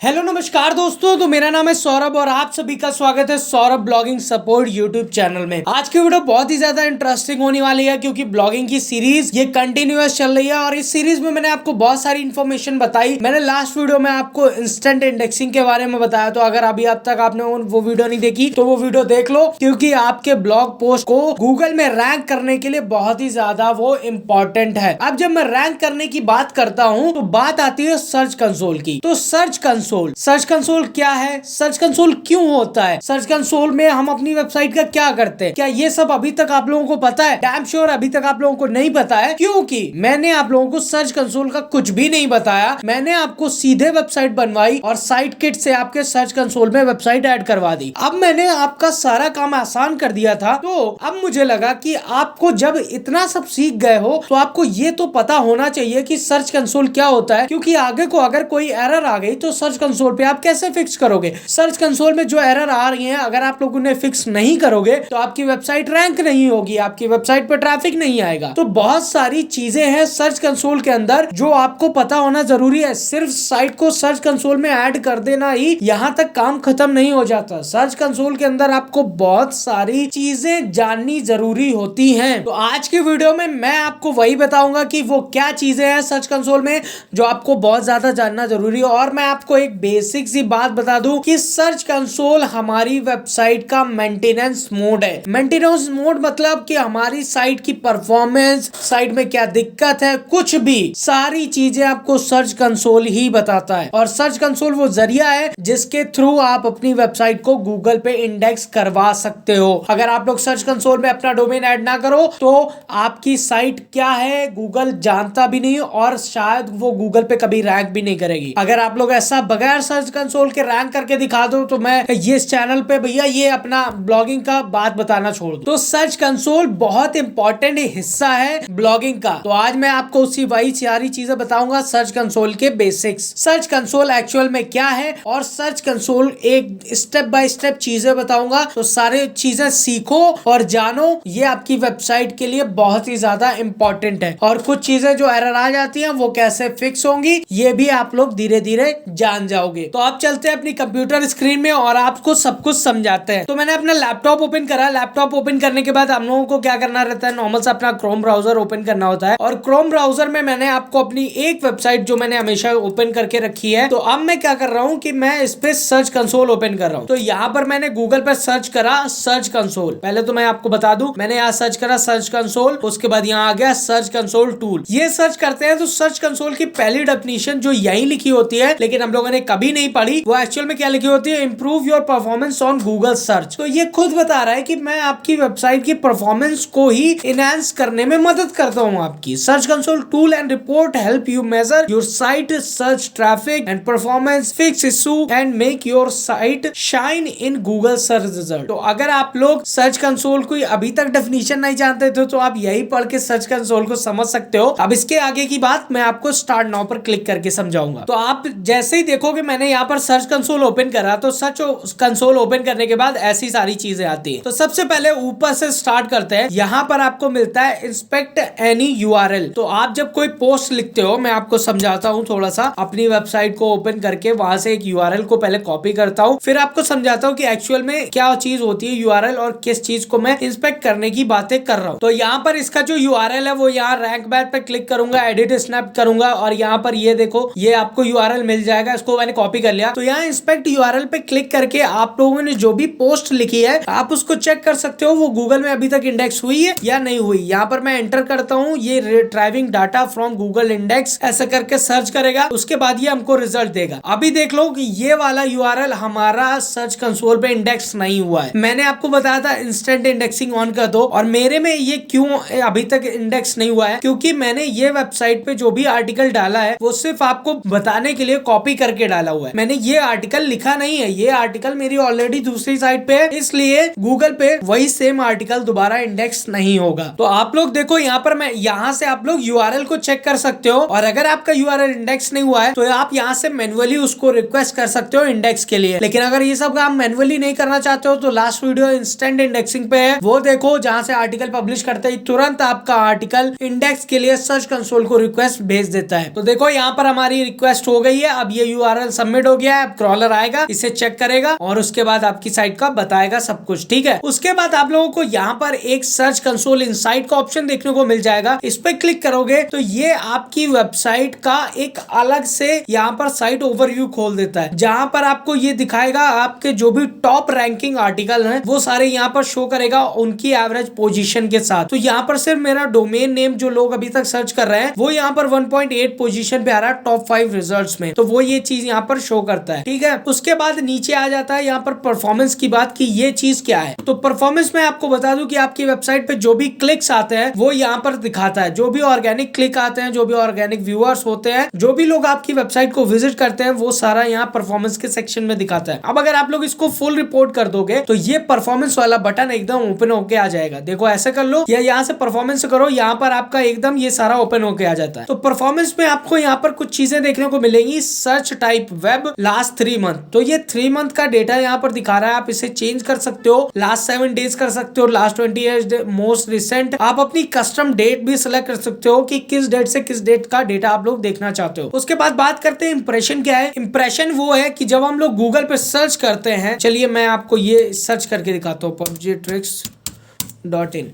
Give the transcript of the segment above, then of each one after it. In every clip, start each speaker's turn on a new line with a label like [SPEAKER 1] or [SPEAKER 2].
[SPEAKER 1] Hello नमस्कार दोस्तों, तो मेरा नाम है सौरभ और आप सभी का स्वागत है Saurabh blogging support YouTube channel में। आज की वीडियो बहुत ही ज्यादा इंटरेस्टिंग होने वाली है क्योंकि ब्लॉगिंग की सीरीज ये कंटिन्यूअस चल रही है और इस सीरीज में मैंने आपको बहुत सारी इन्फॉर्मेशन बताई। मैंने लास्ट वीडियो में आपको इंस्टेंट इंडेक्सिंग के बारे में बताया, तो अगर अभी अब तक आपने वो वीडियो नहीं देखी तो वो वीडियो देख लो, क्योंकि आपके ब्लॉग पोस्ट को गूगल में रैंक करने के लिए बहुत ही ज्यादा वो इम्पोर्टेंट है। अब जब मैं रैंक करने की बात करता हूँ तो बात आती है सर्च कंसोल की। तो सर्च कंसोल क्या है, सर्च कंसोल क्यों होता है, सर्च कंसोल में हम अपनी वेबसाइट का क्या करते हैं, क्या ये सब अभी तक आप लोगों को पता है? डैम श्योर अभी तक आप लोगों को नहीं पता है, क्योंकि मैंने आप लोगों को सर्च कंसोल का कुछ भी नहीं बताया। मैंने आपको सीधे वेबसाइट बनवाई और साइट किट से आपके सर्च कंसोल में वेबसाइट ऐड करवा दी। अब मैंने आपका सारा काम आसान कर दिया था, तो अब मुझे लगा कि आपको जब इतना सब सीख गए हो तो आपको ये तो पता होना चाहिए कि सर्च कंसोल क्या होता है, क्योंकि आगे को अगर कोई एरर आ गई तो सर्च कंसोल पे आप कैसे फिक्स करोगे। सर्च कंसोल में जो एरर आ रही है अगर आप लोग उन्हें फिक्स नहीं करोगे तो आपकी वेबसाइट रैंक नहीं होगी, आपकी वेबसाइट पर ट्रैफिक नहीं आएगा। तो बहुत सारी चीजें हैं सर्च कंसोल के अंदर जो आपको पता होना जरूरी है। सिर्फ साइट को सर्च कंसोल में ऐड कर देना ही यहाँ तक काम खत्म नहीं हो जाता। सर्च कंसोल के अंदर आपको बहुत सारी चीजें जाननी जरूरी होती हैं। तो आज की वीडियो में मैं आपको वही बताऊंगा कि वो क्या चीजें हैं सर्च कंसोल में जो आपको बहुत ज्यादा जानना जरूरी है। और मैं आपको एक बेसिक सी बात बता दूं कि सर्च कंसोल हमारी वेबसाइट का मेंटेनेंस मोड है। मेंटेनेंस मोड मतलब कि हमारी साइट की परफॉर्मेंस, साइट में क्या दिक्कत है, कुछ भी सारी चीजें आपको सर्च कंसोल ही बताता है। और सर्च कंसोल वो जरिया है जिसके थ्रू आप अपनी वेबसाइट को गूगल पे इंडेक्स करवा सकते हो। अगर आप लोग सर्च कंसोल में अपना डोमेन ऐड ना करो तो आपकी साइट क्या है गूगल जानता भी नहीं और शायद वो गूगल पे कभी रैंक भी नहीं करेगी। अगर आप लोग ऐसा बगैर सर्च कंसोल के रैंक करके दिखा दो तो मैं ये इस चैनल पे भैया ये अपना ब्लॉगिंग का बात बताना छोड़ दूं। तो सर्च कंसोल बहुत इंपॉर्टेंट हिस्सा है ब्लॉगिंग का। तो आज मैं आपको उसी वही सारी चीजें बताऊंगा सर्च कंसोल के बेसिक्स। सर्च कंसोल एक्चुअल में क्या है और सर्च कंसोल एक स्टेप बाय स्टेप चीजें बताऊंगा। तो सारे चीजें सीखो और जानो, ये आपकी वेबसाइट के लिए बहुत ही ज्यादा इंपॉर्टेंट है। और कुछ चीजें जो एरर आ जाती हैं वो कैसे फिक्स होंगी ये भी आप लोग धीरे धीरे जान जाओगे। तो आप चलते हैं अपनी कंप्यूटर स्क्रीन में और आपको सब कुछ समझाते हैं। तो मैंने अपना लैपटॉप ओपन करा। लैपटॉप ओपन करने के बाद हम लोगों को क्या करना रहता है, नॉर्मल सा अपना क्रोम ब्राउजर ओपन करना होता है। और क्रोम ब्राउजर में मैंने आपको अपनी एक वेबसाइट जो मैंने हमेशा ओपन करके रखी है, तो अब मैं क्या कर रहा हूँ कि मैं इस पे सर्च कंसोल ओपन कर रहा हूँ। तो यहाँ पर मैंने गूगल पे सर्च करा सर्च कंसोल। पहले तो मैं आपको बता दूं, मैंने यहाँ सर्च करा सर्च कंसोल, उसके बाद यहाँ आ गया सर्च कंसोल टूल। ये सर्च करते हैं तो सर्च कंसोल की पहली डेफिनेशन जो यही लिखी होती है लेकिन हम लोगों ने कभी नहीं पढ़ी, वो एक्चुअल में क्या लिखी होती है, improve your performance on Google search. तो ये खुद बता रहा है कि मैं आपकी वेबसाइट की परफॉर्मेंस को ही इनहांस करने में मदद करता हूँ आपकी। Search console tool and report help you major your site search traffic and performance, fix issue and make your site shine in Google search result. तो अगर आप लोग सर्च कंसोल को अभी तक डेफिनेशन नहीं जानते थे तो आप यही पढ़ के सर्च कंसोल को समझ सकते हो। अब इसके आगे की बात मैं आपको स्टार्ट नाउ पर क्लिक करके समझाऊंगा। तो आप जैसे ही देखोगे मैंने यहाँ पर सर्च कंसोल ओपन करा, तो सर्च कंसोल ओपन करने के बाद ऐसी सारी चीजें आती हैं। तो सबसे पहले ऊपर से स्टार्ट करते हैं। यहाँ पर आपको मिलता है इंस्पेक्ट एनी यूआरएल। तो आप जब कोई पोस्ट लिखते हो, मैं आपको समझाता हूँ थोड़ा सा। अपनी वेबसाइट को ओपन करके वहां से एक यूआरएल को पहले कॉपी करता हूँ, फिर आपको समझाता हूँ कि एक्चुअल में क्या चीज होती है यूआरएल और किस चीज को मैं इंस्पेक्ट करने की बातें कर रहा हूँ। तो यहाँ पर इसका जो यूआरएल है वो यहाँ रैंक बैट पे क्लिक करूंगा, एडिट स्नैप करूंगा और यहाँ पर ये देखो ये आपको यूआरएल मिल जाएगा। इसको मैंने कॉपी कर लिया। तो यहाँ इंस्पेक्ट यूआरएल पे क्लिक करके आप लोगों ने जो भी पोस्ट लिखी है आप उसको चेक कर सकते हो वो गूगल में अभी तक इंडेक्स हुई है या नहीं हुई। यहाँ पर मैं एंटर करता हूँ, ये retrieving data from Google index ऐसा करके सर्च करेगा, उसके बाद ये हमको रिजल्ट देगा। अभी देख लो कि ये वाला यूआरएल हमारा सर्च कंसोल पे इंडेक्स नहीं हुआ है। मैंने आपको बताया था इंस्टेंट इंडेक्सिंग ऑन कर दो, और मेरे में ये क्यों अभी तक इंडेक्स नहीं हुआ है, क्योंकि मैंने ये वेबसाइट पे जो भी आर्टिकल डाला है वो सिर्फ आपको बताने के लिए कॉपी करके डाला हुआ है। मैंने ये आर्टिकल लिखा नहीं है, ये आर्टिकल मेरी ऑलरेडी दूसरी साइट पे है, इसलिए गूगल पे वही सेम आर्टिकल दोबारा इंडेक्स नहीं होगा। तो आप लोग देखो यहाँ पर मैं यहाँ से आप लोग यूआरएल को चेक कर सकते हो, और अगर आपका यूआरएल इंडेक्स नहीं हुआ है तो आप यहाँ से मैन्युअली उसको रिक्वेस्ट कर सकते हो इंडेक्स के लिए। लेकिन अगर ये सब काम मैन्युअली नहीं करना चाहते हो तो लास्ट वीडियो इंस्टेंट इंडेक्सिंग पे है, वो देखो, जहाँ से आर्टिकल पब्लिश करते ही तुरंत आपका आर्टिकल इंडेक्स के लिए सर्च कंसोल को रिक्वेस्ट भेज देता है। तो देखो यहाँ पर हमारी रिक्वेस्ट हो गई है। अब ये यूआरएल सबमिट हो गया है, क्रॉलर आएगा, इसे चेक करेगा और उसके बाद आपकी साइट का बताएगा सब कुछ। ठीक है, उसके बाद आप लोगों को यहाँ पर एक सर्च कंसोल इनसाइड का ऑप्शन देखने को मिल जाएगा। इस पे क्लिक करोगे तो ये आपकी वेबसाइट का एक अलग से यहाँ पर साइट ओवरव्यू खोल देता है, जहां पर आपको ये दिखाएगा आपके जो भी टॉप रैंकिंग आर्टिकल हैं वो सारे यहाँ पर शो करेगा उनकी एवरेज पोजीशन के साथ। तो यहाँ पर सिर्फ मेरा डोमेन नेम जो लोग अभी तक सर्च कर रहे हैं वो यहाँ पर 1.8 पोजीशन पे आ रहा है टॉप 5 रिजल्ट्स में, तो वो ये चीज यहाँ पर शो करता है। ठीक है, उसके बाद नीचे आ जाता है यहाँ पर परफॉर्मेंस की बात की ये चीज क्या है। तो परफॉर्मेंस में आपको बता दूं कि आपकी वेबसाइट पे जो भी क्लिक्स आते हैं वो यहाँ पर दिखाता है, जो भी ऑर्गेनिक क्लिक आते हैं, जो भी ऑर्गेनिक व्यूअर्स होते हैं, जो भी लोग आपकी वेबसाइट को विजिट करते हैं वो सारा यहाँ परफॉर्मेंस के सेक्शन में दिखाता है। अब अगर आप लोग इसको फुल रिपोर्ट कर दोगे तो ये परफॉर्मेंस वाला बटन एकदम ओपन होके आ जाएगा। देखो ऐसे कर लो या यहाँ से परफॉर्मेंस करो, यहाँ पर आपका एकदम ये सारा ओपन होके आ जाता है। तो परफॉर्मेंस में आपको यहाँ पर कुछ चीजें देखने को मिलेंगी। Search type web last 3 month, तो ये 3 मंथ का डेटा यहाँ पर दिखा रहा है, आप इसे चेंज कर सकते हो, लास्ट 7 डेज कर सकते हो, लास्ट 20 डेज, मोस्ट रिसेंट। आप अपनी कस्टम डेट भी सिलेक्ट कर सकते हो कि किस डेट से किस डेट का डेटा आप लोग देखना चाहते हो। उसके बाद बात करते हैं इंप्रेशन क्या है। इंप्रेशन वो है कि जब हम लोग गूगल पे सर्च करते हैं, चलिए मैं आपको ये सर्च करके दिखाता हूँ, PUBGtricks.in।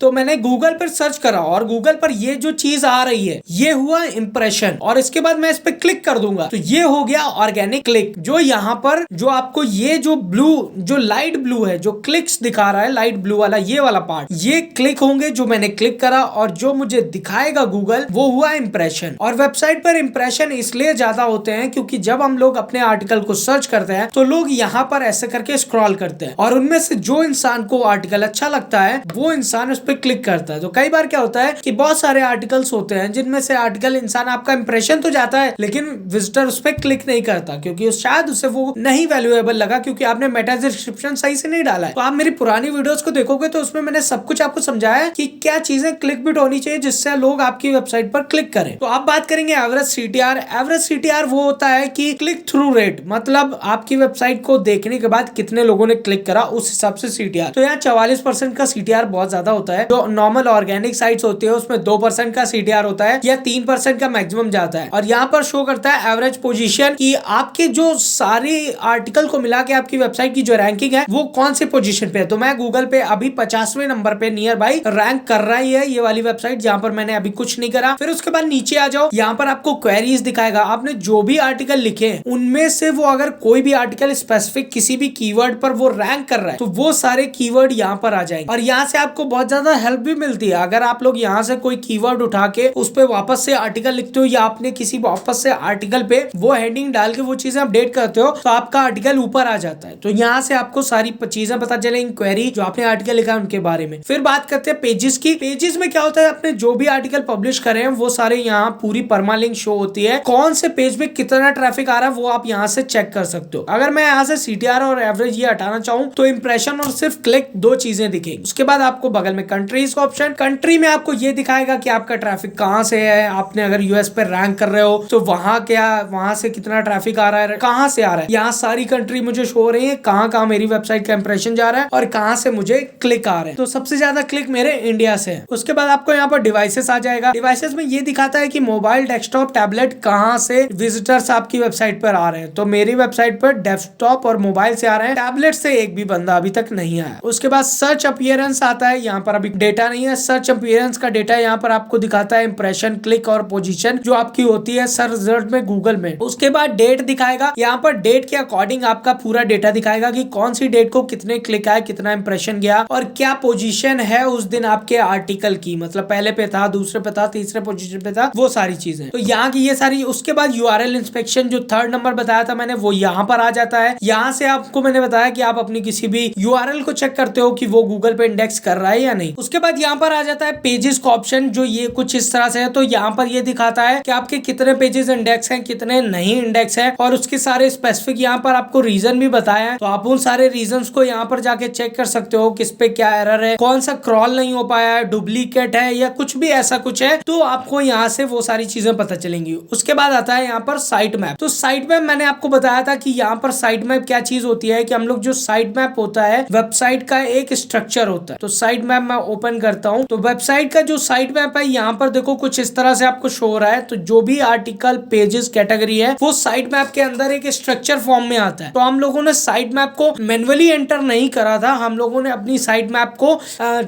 [SPEAKER 1] तो मैंने गूगल पर सर्च करा और गूगल पर ये जो चीज आ रही है ये हुआ इंप्रेशन, और इसके बाद मैं इस पे क्लिक कर दूंगा तो ये हो गया ऑर्गेनिक क्लिक। जो यहाँ पर जो आपको ये जो ब्लू, जो लाइट ब्लू है, जो क्लिक्स दिखा रहा है लाइट ब्लू वाला, ये वाला पार्ट, ये क्लिक होंगे जो मैंने क्लिक करा, और जो मुझे दिखाएगा गूगल वो हुआ इंप्रेशन। और वेबसाइट पर इंप्रेशन इसलिए ज्यादा होते हैं क्योंकि जब हम लोग अपने आर्टिकल को सर्च करते हैं तो लोग यहाँ पर ऐसे करके स्क्रॉल करते हैं, और उनमें से जो इंसान को आर्टिकल अच्छा लगता है वो इंसान उस पर क्लिक करता है। तो कई बार क्या होता है कि बहुत सारे आर्टिकल्स होते हैं जिनमें से आर्टिकल इंसान आपका इंप्रेशन तो जाता है लेकिन विजिटर उस पर क्लिक नहीं करता क्योंकि शायद उसे वो नहीं वैल्यूएबल लगा क्योंकि आपने मेटा डिस्क्रिप्शन सही से नहीं डाला है। तो आप मेरी पुरानी वीडियोस को देखोगे तो उसमें मैंने सब कुछ आपको समझाया कि क्या चीजें क्लिक बिट होनी चाहिए जिससे लोग आपकी वेबसाइट पर क्लिक करें। तो आप बात करेंगे एवरेज सीटीआर। एवरेज सीटीआर वो होता है कि क्लिक थ्रू रेट, मतलब आपकी वेबसाइट को देखने के बाद कितने लोगों ने क्लिक करा उस हिसाब से सीटीआर। तो यहाँ 44% का सीटीआर बहुत ज्यादा होता है। जो नॉर्मल ऑर्गेनिक साइट्स होती है उसमें 2% का सीटीआर होता है या 3% का मैक्सिमम जाता है। और यहाँ पर शो करता है एवरेज पोजीशन कि आपके जो सारे आर्टिकल को मिला के आपकी वेबसाइट की जो रैंकिंग है वो कौन से पोजीशन पे है। तो मैं गूगल पे अभी 50वें नंबर पे नियर बाई रैंक कर रहा ही है ये वाली वेबसाइट, जहाँ पर मैंने अभी कुछ नहीं करा। फिर उसके बाद नीचे आ जाओ, यहाँ पर आपको क्वेरीज दिखाएगा। आपने जो भी आर्टिकल लिखे उनमें से वो अगर कोई भी आर्टिकल स्पेसिफिक किसी भी कीवर्ड पर वो रैंक कर रहा है तो वो सारे कीवर्ड यहाँ पर आ जाएंगे। और यहाँ से आपको बहुत ज्यादा हेल्प भी मिलती है। अगर आप लोग यहाँ से कोई कीवर्ड उठा के उस पे वापस से आर्टिकल लिखते हो या आपने किसी वापस से आर्टिकल पे वो हेडिंग डाल के वो चीजें अपडेट करते हो तो आपका आर्टिकल ऊपर आ जाता है। तो यहाँ से आपको सारी चीजें पता चलेंगी, क्वेरी जो आपने आर्टिकल लिखा है उनके बारे में। फिर बात करते हैं पेजेस की। पेजेस में क्या होता है, आपने जो भी आर्टिकल पब्लिश करे हैं वो सारे यहाँ पूरी परमालिंक शो होती है। कौन से पेज पे कितना ट्रैफिक आ रहा है वो आप यहाँ से चेक कर सकते हो। अगर मैं यहाँ से सीटीआर और एवरेज ये हटाना चाहूँ तो इंप्रेशन और सिर्फ क्लिक दो चीजें दिखेंगी। उसके बाद आपको बगल में कंट्रीज का ऑप्शन, कंट्री में आपको ये दिखाएगा कि आपका ट्रैफिक कहाँ से है। आपने अगर यूएस पे रैंक कर रहे हो तो वहां क्या, वहां से कितना ट्रैफिक आ रहा है, कहाँ से आ रहा है। यहाँ सारी कंट्री मुझे शो हो रही है, कहाँ कहाँ मेरी वेबसाइट का इंप्रेशन जा रहा है और कहाँ से मुझे क्लिक आ रहे हैं। तो सबसे ज्यादा क्लिक मेरे इंडिया से है। उसके बाद आपको यहाँ पर डिवाइसेस आ जाएगा। डिवाइसेस में ये दिखाता है कि मोबाइल, डेस्कटॉप, टैबलेट कहाँ से विजिटर्स आपकी वेबसाइट पर आ रहे हैं। तो मेरी वेबसाइट पर डेस्कटॉप और मोबाइल से आ रहे हैं, टैबलेट से एक भी बंदा अभी तक नहीं आया। उसके बाद सर्च अपीयरेंस आता है, यहाँ पर अभी डेटा नहीं है। सर्च अपीयरेंस का डेटा यहाँ पर आपको दिखाता है, इंप्रेशन, क्लिक और पोजीशन जो आपकी होती है सर्च रिजल्ट में गूगल में। उसके बाद डेट दिखाएगा, यहाँ पर डेट के अकॉर्डिंग आपका पूरा डेटा दिखाएगा कि कौन सी डेट को कितने क्लिक आए, कितना इंप्रेशन गया और क्या पोजीशन है उस दिन आपके आर्टिकल की, मतलब पहले पे था, दूसरे पे था, तीसरे पोजीशन पे था, वो सारी चीजें। तो यहाँ की ये सारी। उसके बाद यूआरएल इंस्पेक्शन जो 3rd नंबर बताया था मैंने वो यहाँ पर आ जाता है। यहाँ से आपको मैंने बताया कि आप अपनी किसी भी यूआरएल को चेक करते हो कि वो गूगल पे इंडेक्स कर रहा है या नहीं। उसके बाद यहाँ पर आ जाता है पेजेस का ऑप्शन जो ये कुछ इस तरह से है। तो यहाँ पर ये दिखाता है कि आपके कितने पेजेस इंडेक्स हैं, कितने नहीं इंडेक्स है और उसके सारे स्पेसिफिक यहाँ पर आपको रीजन भी बताया है। तो आप उन सारे रीजंस को यहाँ पर जाके चेक कर सकते हो किस पे क्या एरर है, कौन सा क्रॉल नहीं हो पाया है, डुप्लीकेट है या कुछ भी ऐसा कुछ है। तो आपको यहाँ से वो सारी चीजें पता चलेंगी। उसके बाद आता है यहाँ पर साइट मैप। तो साइट मैप मैंने आपको बताया था कि यहाँ पर साइट मैप क्या चीज होती है कि हम लोग जो साइट मैप होता है वेबसाइट का एक स्ट्रक्चर होता है। तो साइट मैप मैं ओपन करता हूँ तो वेबसाइट का जो साइट मैप है यहाँ पर देखो कुछ इस तरह से आपको शो हो रहा है। तो जो भी आर्टिकल पेजेस कैटेगरी है वो साइट मैप के अंदर एक स्ट्रक्चर फॉर्म में आता है। तो हम लोगों ने साइट मैप को मैन्युअली एंटर नहीं करा था, हम लोगों ने अपनी साइट मैप को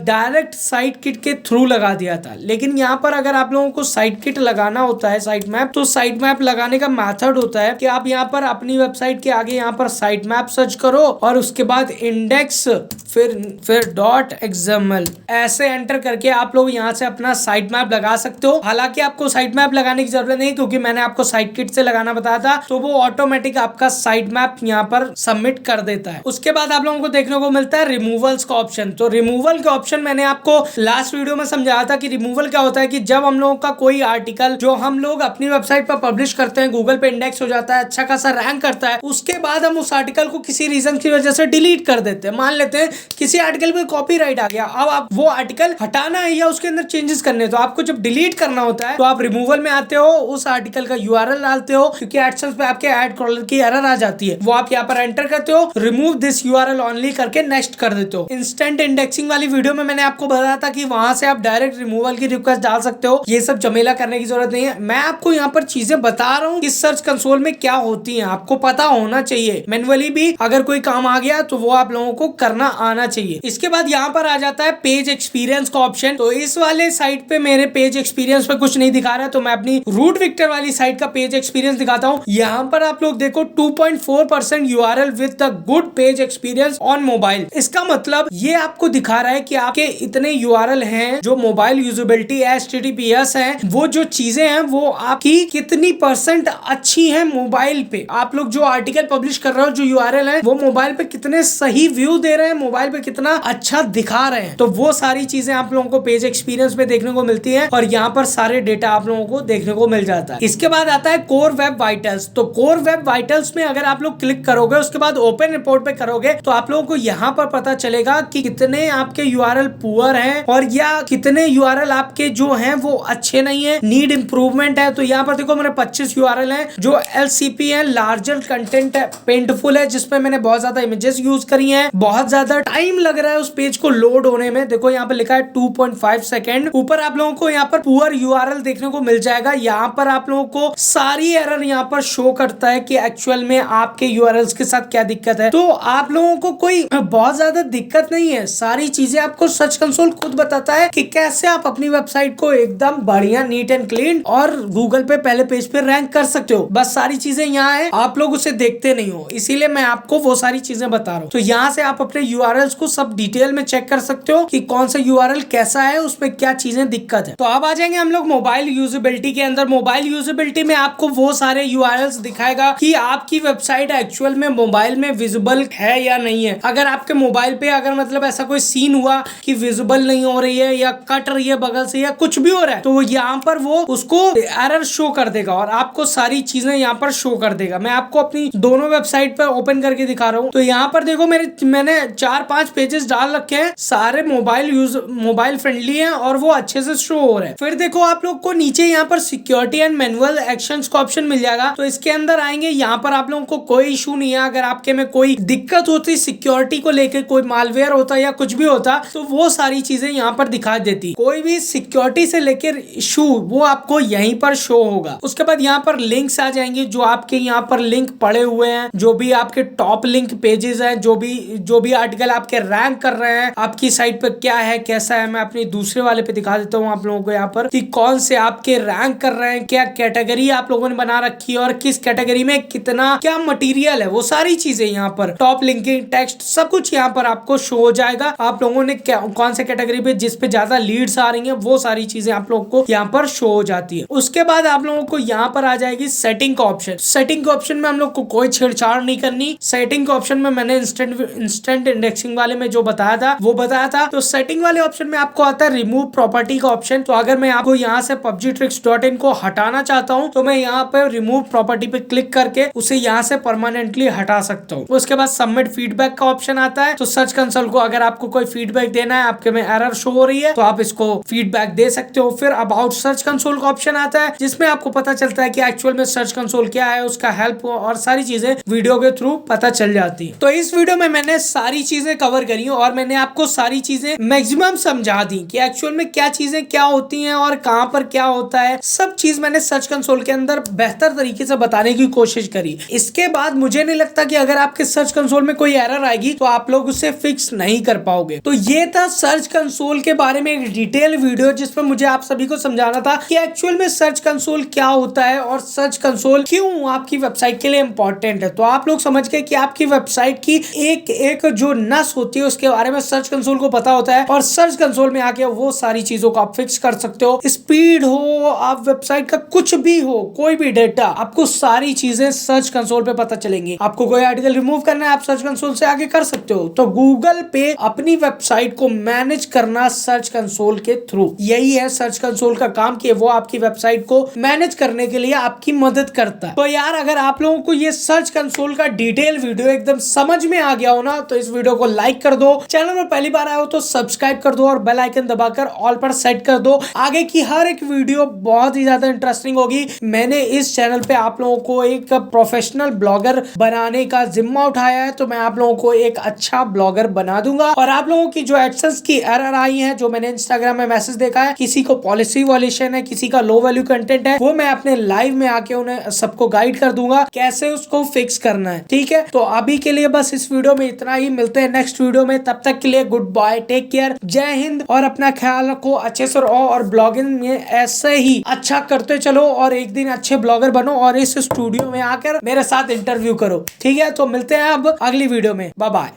[SPEAKER 1] डायरेक्ट साइट किट के थ्रू लगा दिया था। लेकिन यहाँ पर अगर आप लोगों को साइट किट लगाना होता है साइट मैप, तो साइट मैप लगाने का मेथड होता है कि आप यहाँ पर अपनी वेबसाइट के आगे यहाँ पर साइट मैप सर्च करो और उसके बाद इंडेक्स फिर डॉट एक्सएमएल ऐसे एंटर करके आप लोग यहाँ से अपना साइट मैप लगा सकते हो। हालांकि आपको साइट मैप लगाने की जरूरत नहीं क्योंकि मैंने आपको साइट किट से लगाना बताया था, तो वो ऑटोमेटिक आपका साइट मैप यहाँ पर सबमिट कर देता है। उसके बाद आप लोगों को देखने को मिलता है रिमूवल्स का ऑप्शन। तो रिमूवल के ऑप्शन मैंने आपको लास्ट वीडियो में समझाया था कि रिमूवल क्या होता है कि जब हम लोगों का कोई आर्टिकल जो हम लोग अपनी वेबसाइट पर पब्लिश करते हैं, गूगल पे इंडेक्स हो जाता है, अच्छा खासा रैंक करता है, उसके बाद हम उस आर्टिकल को किसी रीजन की वजह से डिलीट कर देते हैं। मान लेते हैं किसी आर्टिकल पे कॉपीराइट आ गया, अब आप वो आर्टिकल हटाना है या उसके अंदर चेंजेस करने, तो आपको जब डिलीट करना होता है तो आप रिमूवल में आते हो, उस आर्टिकल का यूआरएल डालते हो क्योंकि एडसेंस पे आपके ऐड क्रॉलर की एरर आ जाती है, वो आप यहाँ पर एंटर करते हो, रिमूव दिस यूआरएल ओनली करके नेक्स्ट कर देते हो। इंस्टेंट इंडेक्सिंग वाली वीडियो में मैंने आपको बताया था कि वहां से आप डायरेक्ट रिमूवल की रिक्वेस्ट डाल सकते हो, ये सब झमेला करने की जरूरत नहीं है। मैं आपको यहाँ पर चीजें बता रहा हूँ कि सर्च कंसोल में क्या होती है, आपको पता होना चाहिए। मैन्युअली भी अगर कोई काम आ गया तो वो आप लोगों को करना आना चाहिए। इसके बाद यहाँ पर आ जाता है पेज एक्सपीरियंस का ऑप्शन। तो इस वाले साइट पे मेरे पेज एक्सपीरियंस पे कुछ नहीं दिखा रहा है, तो मैं अपनी रूट विक्टर वाली साइट का पेज एक्सपीरियंस दिखाता हूँ। यहाँ पर आप लोग देखो 2.4% URL with the good page experience on mobile. इसका मतलब ये आपको दिखा रहा है कि आपके इतने यूआरएल हैं जो मोबाइल यूजेबिलिटी HTTPS है, वो जो चीजें हैं वो आपकी कितनी % अच्छी है मोबाइल पे। आप लोग जो आर्टिकल पब्लिश कर रहे हो, जो यूआरएल है, वो मोबाइल पे कितने सही व्यू दे रहे हैं, मोबाइल पे कितना अच्छा दिखा रहे हैं, तो वो सारी चीजें आप लोगों को पेज एक्सपीरियंस में देखने को मिलती है और यहाँ पर सारे डेटा आप लोगों को देखने को मिल जाता है। इसके बाद आता है कोर वेब वाइटल्स। तो कोर वेब वाइटल्स में अगर आप लोग क्लिक करोगे, उसके बाद ओपन रिपोर्ट पे करोगे, तो आप लोगों को यहाँ पर पता चलेगा कि कितने आपके यूआरएल पुअर हैं और या कितने यूआरएल आपके जो हैं वो अच्छे नहीं है, नीड इंप्रूवमेंट है। तो यहाँ पर देखो मेरे 25 यूआरएल हैं जो LCP है, लार्जर कंटेंट है, पेंटफुल है, जिसमें मैंने बहुत ज्यादा इमेजेस यूज करी हैं, बहुत ज्यादा टाइम लग रहा है उस पेज को लोड होने में। देखो यहाँ पर लिखा है 2.5 सेकेंड। ऊपर आप लोगों को यहाँ पर पुअर यूआरएल देखने को मिल जाएगा। यहाँ पर आप लोगों को सारी एरर यहाँ पर शो करता है कि एक्चुअल में आपके यूआरएल्स के साथ क्या दिक्कत है। तो आप लोगों को कोई बहुत ज्यादा दिक्कत नहीं है, सारी चीजें आपको सर्च कंसोल खुद बताता है कि कैसे आप अपनी वेबसाइट को एकदम बढ़िया नीट एंड क्लीन और गूगल पे पहले पेज पे रैंक कर सकते हो। बस सारी चीजें यहाँ है, आप लोग उसे देखते नहीं हो, इसीलिए मैं आपको वो सारी चीजें बता रहा हूँ। तो यहाँ से आप अपने यूआरएल्स को सब डिटेल में चेक कर सकते हो कि कौन सा यूआरएल कैसा है, उसमें क्या चीजें दिक्कत है। तो अब आ जाएंगे हम लोग मोबाइल यूजेबिलिटी के अंदर। मोबाइल यूजेबिलिटी में आपको वो सारे यूआरएल्स दिखाएगा कि आपकी वेबसाइट एक्चुअल में मोबाइल में विजिबल है या नहीं है। अगर आपके मोबाइल पे अगर मतलब ऐसा कोई सीन हुआ कि विजिबल नहीं हो रही है या कट रही है बगल से या कुछ भी हो रहा है, तो यहाँ पर वो उसको एरर शो कर देगा और आपको सारी चीजें यहाँ पर शो कर देगा। मैं आपको अपनी दोनों वेबसाइट पर ओपन करके दिखा रहा हूँ। तो यहाँ पर देखो मैंने 4-5 पेजेस डाल रखे हैं, सारे मोबाइल फ्रेंडली हैं और वो अच्छे से शो हो रहे हैं। फिर देखो आप लोग को नीचे यहाँ पर सिक्योरिटी एंड मैनुअल एक्शंस का ऑप्शन मिल जाएगा। तो इसके अंदर आएंगे, यहाँ पर आप लोगों को कोई इशू नहीं है। अगर आपके में कोई दिक्कत होती सिक्योरिटी को लेकर, कोई मालवेयर होता या कुछ भी होता, तो वो सारी चीजें यहाँ पर दिखा देती। कोई भी सिक्योरिटी से लेकर इशू वो आपको यहीं पर शो होगा। उसके बाद यहाँ पर लिंक्स आ जाएंगे, जो आपके यहाँ पर लिंक पड़े हुए हैं, जो भी आपके टॉप लिंक पेजेस हैं, जो भी आर्टिकल आपके रैंक कर रहे हैं, आपकी साइट पर क्या है कैसा है। मैं अपनी दूसरे वाले पे दिखा देता हूँ आप लोगों को यहाँ पर कि कौन से आपके रैंक कर रहे हैं, क्या कैटेगरी आप लोगों ने बना रखी है और किस कैटेगरी में कितना क्या मटेरियल है, वो सारी चीजें यहाँ पर टॉप लिंकिंग टेक्स्ट सब कुछ यहाँ पर आपको शो हो जाएगा। आप लोगों ने कौन से कैटेगरी पे जिस पे ज्यादा लीड्स आ रही हैं, वो सारी चीजें आप लोगों को यहाँ पर शो हो जाती है। उसके बाद आप लोगों को यहाँ पर आ जाएगी सेटिंग का ऑप्शन। सेटिंग के ऑप्शन में हम लोग को कोई छेड़छाड़ नहीं करनी। सेटिंग के ऑप्शन में मैंने इंस्टेंट इंडेक्सिंग वाले में जो बताया था वो बताया था। तो सेटिंग वाले ऑप्शन में आपको आता है रिमूव प्रॉपर्टी का ऑप्शन। तो अगर मैं आपको यहाँ से PUBGTricks.in को हटाना चाहता हूँ तो मैं यहाँ पे रिमूव प्रॉपर्टी पे क्लिक करके उसे यहाँ से परमानेंटली हटा सकता हूँ। उसके बाद सबमिट फीडबैक का ऑप्शन आता है। तो सर्च कंसोल को अगर आपको कोई फीडबैक देना है, आपके में एरर शो हो रही है, तो आप इसको फीडबैक दे सकते हो। फिर अबाउट सर्च कंसोल का ऑप्शन आता है, जिसमें आपको पता चलता है कि एक्चुअल में सर्च कंसोल क्या है, उसका हेल्प और सारी चीजें वीडियो के थ्रू पता चल जाती है। तो इस वीडियो में मैंने सारी चीजें कवर करी और मैंने आपको सारी चीजें मैक्सिमम समझा दी कि एक्चुअल में क्या चीजें क्या होती हैं और कहां पर क्या होता है। सब चीज मैंने सर्च कंसोल के अंदर बेहतर तरीके से बताने की कोशिश करी। इसके बाद मुझे नहीं लगता कि अगर आपके सर्च कंसोल में कोई एरर आएगी तो आप लोग उसे फिक्स नहीं कर पाओगे। तो ये था सर्च कंसोल के बारे में एक डिटेल वीडियो जिसमें मुझे आप सभी को समझाना था कि एक्चुअल में सर्च कंसोल क्या होता है और सर्च कंसोल क्यों आपकी वेबसाइट के लिए इंपॉर्टेंट है। तो आप लोग समझ गए कि आपकी वेबसाइट की एक एक जो नस होती है उसके बारे में सर्च कंसोल को पता होता है और सर्च कंसोल में आके वो सारी चीजों को आप फिक्स कर सकते हो। स्पीड हो, आप वेबसाइट का कुछ भी हो, कोई भी डेटा, आपको सारी चीजें सर्च कंसोल पे पता चलेंगी। आपको कोई आर्टिकल रिमूव करना है आप सर्च कंसोल से आगे कर सकते हो। तो गूगल पे अपनी वेबसाइट को मैनेज करना सर्च कंसोल के थ्रू, यही है सर्च कंसोल का काम कि वो आपकी वेबसाइट को मैनेज करने के लिए आपकी मदद करता है। तो यार अगर आप लोगों को ये सर्च कंसोल का डिटेल वीडियो एकदम समझ में आ गया हो ना तो इस वीडियो को लाइक कर दो, चैनल में पहली बार आए हो तो सब्सक्राइब कर दो और बेल आइकन दबाकर ऑल पर सेट कर दो। आगे की हर एक वीडियो बहुत ही ज्यादा इंटरेस्टिंग होगी। मैंने इस चैनल पे आप लोगों को एक प्रोफेशनल ब्लॉगर बनाने का जिम्मा उठाया है, तो मैं आप लोगों को एक अच्छा ब्लॉगर बना दूंगा। और आप लोगों की जो एडसेंस की एरर आई है, जो मैंने इंस्टाग्राम में मैसेज देखा है, किसी को पॉलिसी वॉल्यूशन है, किसी का लो वैल्यू कंटेंट है, वो मैं अपने लाइव में आके उन्हें सबको गाइड कर दूंगा कैसे उसको फिक्स करना है। ठीक है, तो अभी के लिए बस इस वीडियो में इतना ही। मिलते हैं नेक्स्ट वीडियो में, तब तक के लिए गुड बाय, टेक केयर, जय हिंद और अपना ख्याल रखो, अच्छे से रहो और ब्लॉगिंग में ऐसे ही अच्छा करते चलो और एक दिन अच्छे ब्लॉगर बनो और इस स्टूडियो में आकर मेरे साथ इंटरव्यू करो। ठीक है, तो मिलते हैं अब अगली वीडियो में, बाय बाय।